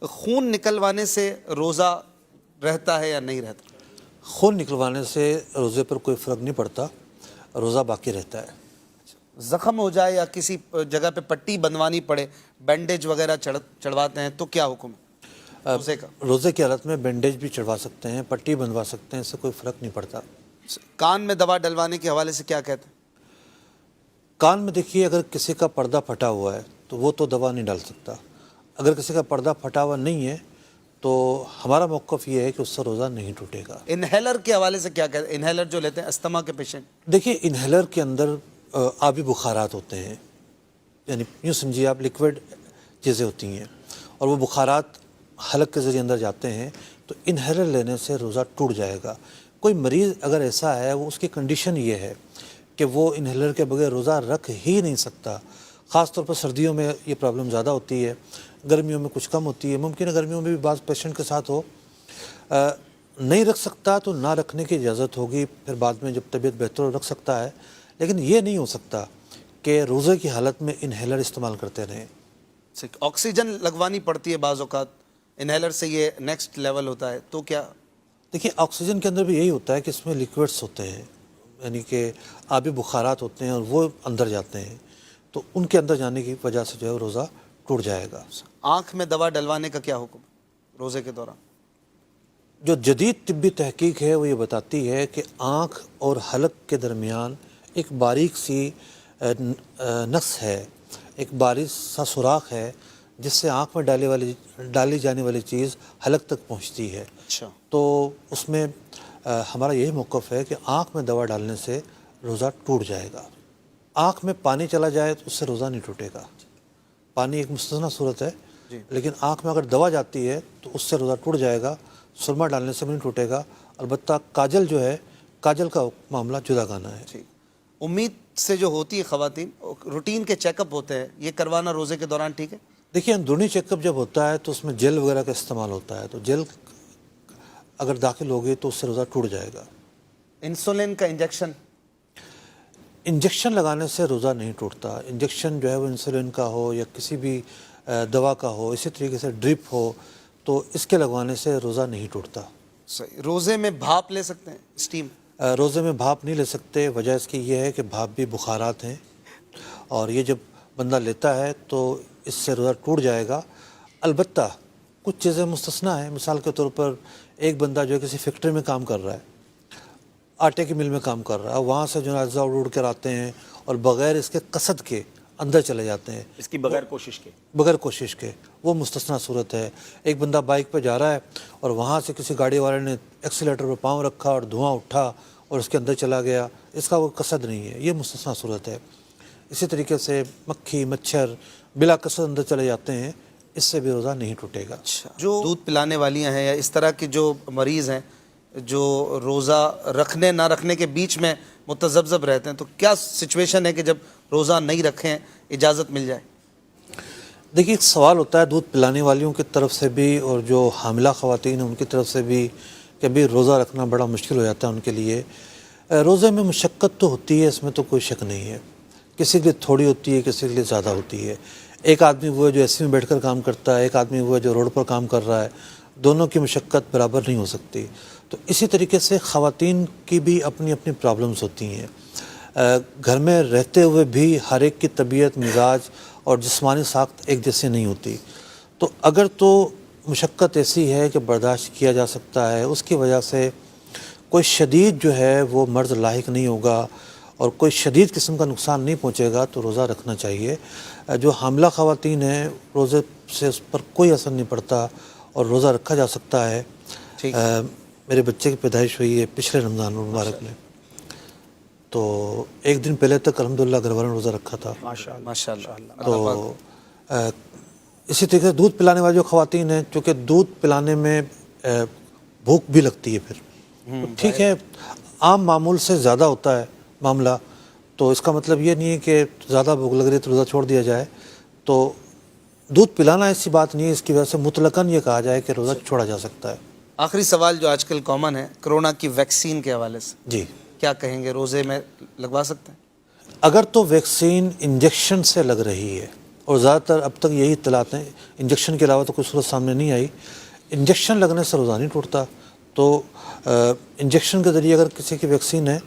خون نکلوانے سے روزہ رہتا ہے یا نہیں رہتا؟ خون نکلوانے سے روزے پر کوئی فرق نہیں پڑتا، روزہ باقی رہتا ہے۔ زخم ہو جائے یا کسی جگہ پہ پٹی بنوانی پڑے، بینڈیج وغیرہ چڑھواتے ہیں تو کیا حکم ہے روزے کا؟ روزے کی حالت میں بینڈیج بھی چڑھوا سکتے ہیں، پٹی بنوا سکتے ہیں، اس سے کوئی فرق نہیں پڑتا۔ کان میں دوا ڈلوانے کے حوالے سے کیا کہتے ہیں؟ کان میں دیکھیے، اگر کسی کا پردہ پھٹا ہوا ہے تو وہ تو دوا نہیں ڈال سکتا۔ اگر کسی کا پردہ پھٹا ہوا نہیں ہے تو ہمارا موقف یہ ہے کہ اس سے روزہ نہیں ٹوٹے گا۔ انہیلر کے حوالے سے کیا کہتے ہیں؟ انہیلر جو لیتے ہیں استما کے پیشنٹ، دیکھیے، انہیلر کے اندر آبی بخارات ہوتے ہیں، یعنی یوں سمجھیے آپ لیکوڈ چیزیں ہوتی ہیں، اور وہ بخارات حلق کے ذریعے اندر جاتے ہیں، تو انہیلر لینے سے روزہ ٹوٹ جائے گا۔ کوئی مریض اگر ایسا ہے، وہ اس کی کنڈیشن یہ ہے کہ وہ انہیلر کے بغیر روزہ رکھ ہی نہیں سکتا، خاص طور پر سردیوں میں یہ پرابلم زیادہ ہوتی ہے، گرمیوں میں کچھ کم ہوتی ہے، ممکن ہے گرمیوں میں بھی بعض پیشنٹ کے ساتھ ہو۔ نہیں رکھ سکتا تو نہ رکھنے کی اجازت ہوگی، پھر بعد میں جب طبیعت بہتر ہو رکھ سکتا ہے، لیکن یہ نہیں ہو سکتا کہ روزے کی حالت میں انہیلر استعمال کرتے رہیں۔ آکسیجن لگوانی پڑتی ہے بعض اوقات، انہیلر سے یہ نیکسٹ لیول ہوتا ہے، تو کیا؟ دیکھیے، آکسیجن کے اندر بھی یہی ہوتا ہے کہ اس میں لیکوڈس ہوتے ہیں، یعنی کہ آبی بخارات ہوتے ہیں، اور وہ اندر جاتے ہیں، تو ان کے اندر جانے کی وجہ سے جو ہے روزہ ٹوٹ جائے گا۔ آنکھ میں دوا ڈلوانے کا کیا حکم ہے روزے کے دوران؟ جو جدید طبی تحقیق ہے وہ یہ بتاتی ہے کہ آنکھ اور حلق کے درمیان ایک باریک سی نس ہے، ایک باریک سا سوراخ ہے، جس سے آنکھ میں ڈالی جانے والی چیز حلق تک پہنچتی ہے۔ اچھا، تو اس میں ہمارا یہی موقف ہے کہ آنکھ میں دوا ڈالنے سے روزہ ٹوٹ جائے گا۔ آنکھ میں پانی چلا جائے تو اس سے روزہ نہیں ٹوٹے گا۔ پانی ایک مستثنی صورت ہے، لیکن آنکھ میں اگر دوا جاتی ہے تو اس سے روزہ ٹوٹ جائے گا، سرما ڈالنے سے بھی نہیں ٹوٹے گا۔ البتہ کاجل جو ہے، کاجل کا معاملہ جدا گانا ہے۔ امید سے جو ہوتی ہے خواتین، روٹین کے چیک اپ ہوتے ہیں، یہ کروانا روزے کے دوران ٹھیک ہے؟ دیکھیے، اندرونی چیک اپ جب ہوتا ہے تو اس میں جیل وغیرہ کا استعمال ہوتا ہے، تو جیل اگر داخل ہوگی تو اس سے روزہ ٹوٹ جائے گا۔ انسولین کا انجیکشن؟ انجیکشن لگانے سے روزہ نہیں ٹوٹتا۔ انجیکشن جو ہے وہ انسولین کا ہو یا کسی بھی دوا کا ہو، اسی طریقے سے ڈرپ ہو، تو اس کے لگوانے سے روزہ نہیں ٹوٹتا۔ صحیح۔ روزے میں بھاپ لے سکتے ہیں، اسٹیم؟ روزے میں بھاپ نہیں لے سکتے، وجہ اس کی یہ ہے کہ بھاپ بھی بخارات ہیں، اور یہ جب بندہ لیتا ہے تو اس سے روزہ ٹوٹ جائے گا۔ البتہ کچھ چیزیں مستثنیٰ ہیں، مثال کے طور پر ایک بندہ جو ہے کسی فیکٹری میں کام کر رہا ہے، آٹے کی مل میں کام کر رہا ہے، وہاں سے جو ہے اجزاء اڑ کر آتے ہیں اور بغیر اس کے قصد کے اندر چلے جاتے ہیں، اس کی بغیر کوشش کے، وہ مستثنیٰ صورت ہے۔ ایک بندہ بائک پہ جا رہا ہے اور وہاں سے کسی گاڑی والے نے ایکسیلیٹر پہ پاؤں رکھا اور دھواں اٹھا اور اس کے اندر چلا گیا، اس کا وہ قصد نہیں ہے، یہ مستثنیٰ صورت ہے۔ اسی طریقے سے مکھی مچھر بلا قصد اندر چلے جاتے ہیں، اس سے بھی روزہ نہیں ٹوٹے گا۔ جو دودھ پلانے والیاں ہیں یا اس طرح کے جو مریض ہیں جو روزہ رکھنے نہ رکھنے کے بیچ میں متذبذب رہتے ہیں، تو کیا سچویشن ہے کہ جب روزہ نہیں رکھیں اجازت مل جائے؟ دیکھیے، ایک سوال ہوتا ہے دودھ پلانے والیوں کی طرف سے بھی اور جو حاملہ خواتین ہیں ان کی طرف سے بھی کہ ابھی روزہ رکھنا بڑا مشکل ہو جاتا ہے ان کے لیے۔ روزے میں مشقت تو ہوتی ہے، اس میں تو کوئی شک نہیں ہے، کسی کے لیے تھوڑی ہوتی ہے، کسی کے لیے زیادہ ہوتی ہے۔ ایک آدمی وہ ہے جو اے سی میں بیٹھ کر کام کرتا ہے، ایک آدمی وہ ہے جو روڈ پر کام کر رہا ہے، دونوں کی مشقت برابر نہیں ہو سکتی۔ تو اسی طریقے سے خواتین کی بھی اپنی اپنی پرابلمز ہوتی ہیں۔ گھر میں رہتے ہوئے بھی ہر ایک کی طبیعت، مزاج اور جسمانی ساخت ایک جیسی نہیں ہوتی، تو اگر تو مشقت ایسی ہے کہ برداشت کیا جا سکتا ہے، اس کی وجہ سے کوئی شدید جو ہے وہ مرض لاحق نہیں ہوگا اور کوئی شدید قسم کا نقصان نہیں پہنچے گا تو روزہ رکھنا چاہیے۔ جو حاملہ خواتین ہیں، روزے سے اس پر کوئی اثر نہیں پڑتا اور روزہ رکھا جا سکتا ہے۔ میرے بچے کی پیدائش ہوئی ہے پچھلے رمضان المبارک میں، تو ایک دن پہلے تک الحمدللہ گھر والوں نے روزہ رکھا تھا۔ ماشاءاللہ۔ تو اسی طریقے سے دودھ پلانے والی جو خواتین ہیں، چونکہ دودھ پلانے میں بھوک بھی لگتی ہے، پھر ٹھیک ہے، عام معمول سے زیادہ ہوتا ہے معاملہ، تو اس کا مطلب یہ نہیں ہے کہ زیادہ بھوک لگ رہی ہے تو روزہ چھوڑ دیا جائے۔ تو دودھ پلانا ایسی بات نہیں ہے، اس کی وجہ سے مطلقاً یہ کہا جائے کہ روزہ چھوڑا جا سکتا ہے۔ آخری سوال جو آج کل کامن ہے، کرونا کی ویکسین کے حوالے سے جی، کیا کہیں گے؟ روزے میں لگوا سکتے ہیں؟ اگر تو ویکسین انجیکشن سے لگ رہی ہے اور زیادہ تر اب تک یہی اطلاعات ہیں، انجیکشن کے علاوہ تو کوئی صورت سامنے نہیں آئی۔ انجیکشن لگنے سے روزہ نہیں ٹوٹتا، تو انجیکشن کے ذریعے اگر کسی کی ویکسین ہے